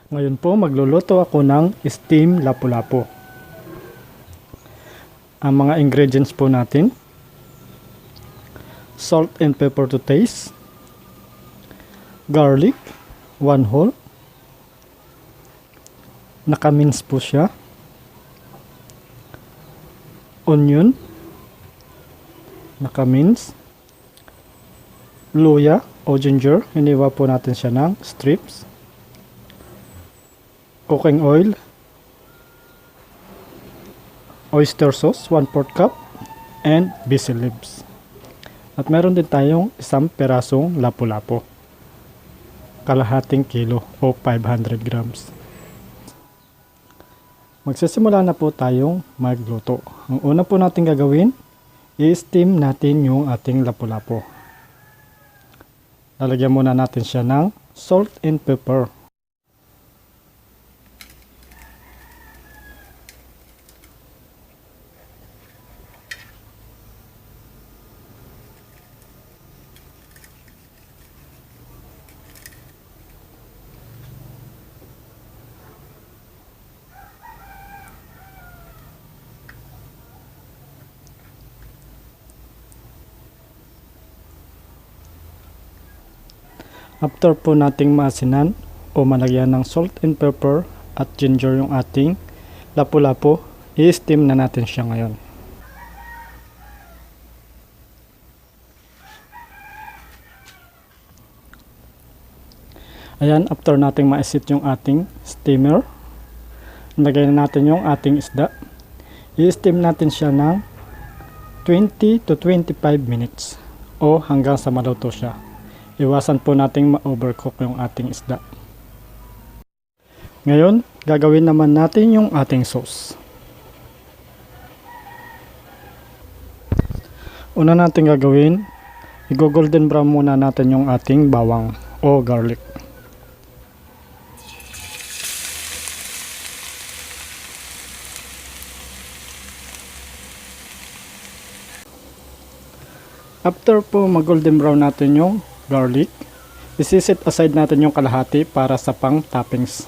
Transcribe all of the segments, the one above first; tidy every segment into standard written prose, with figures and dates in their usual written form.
Ngayon po magluluto ako ng steam lapu-lapu. Ang mga ingredients po natin: salt and pepper to taste, garlic 1 whole, naka-mince po siya, onion naka-mince, luya o ginger, hiniwa po natin siya ng strips, cooking oil, oyster sauce 1/4 cup, and basil leaves. At meron din tayong isang perasong lapu-lapu, kalahating kilo o 500 grams. Magsisimula na po tayong magluto. Ang una po natin gagawin, i-steam natin yung ating lapu-lapu. Lalagyan muna natin siya ng salt and pepper. After po nating maasinan o malagyan ng salt and pepper at ginger yung ating lapu-lapu, i-steam na natin siya ngayon. Ayan, after nating maisit yung ating steamer, lagay na natin yung ating isda. I-steam natin siya ng 20 to 25 minutes o hanggang sa maluto siya. Iwasan po nating ma-overcook yung ating isda. Ngayon, gagawin naman natin yung ating sauce. Una natin gagawin, i-golden brown muna natin yung ating bawang o garlic. After po mag-golden brown natin yung garlic, isi-set aside natin yung kalahati para sa pang toppings.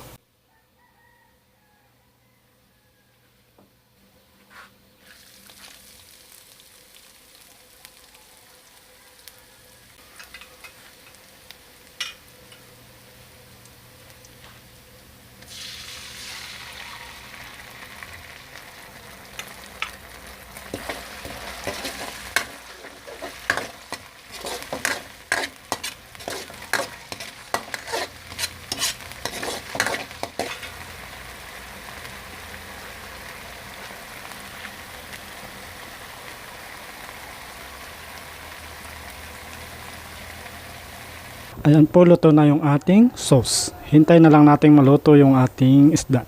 Ayan po, luto na yung ating sauce. Hintay na lang nating maluto yung ating isda.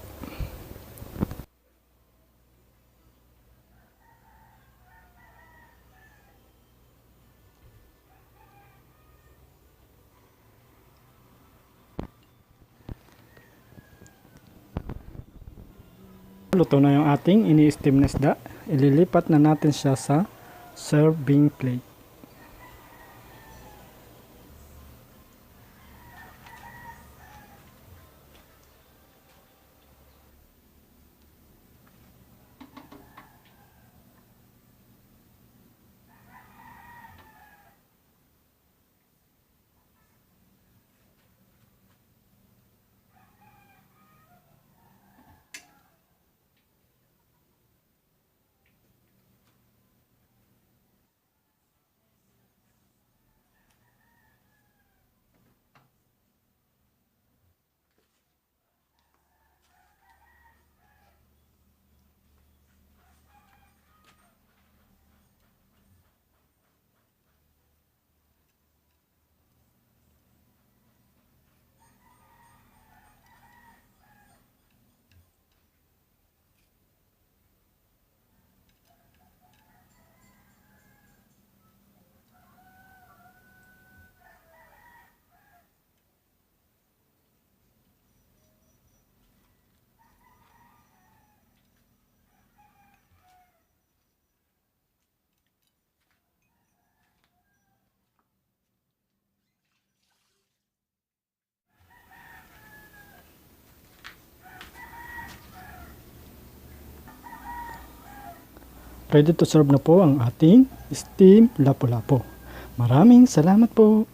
Luto na yung ating ini-steam na isda. Ililipat na natin siya sa serving plate. ready to serve na po ang ating steamed lapu-lapu. Maraming salamat po.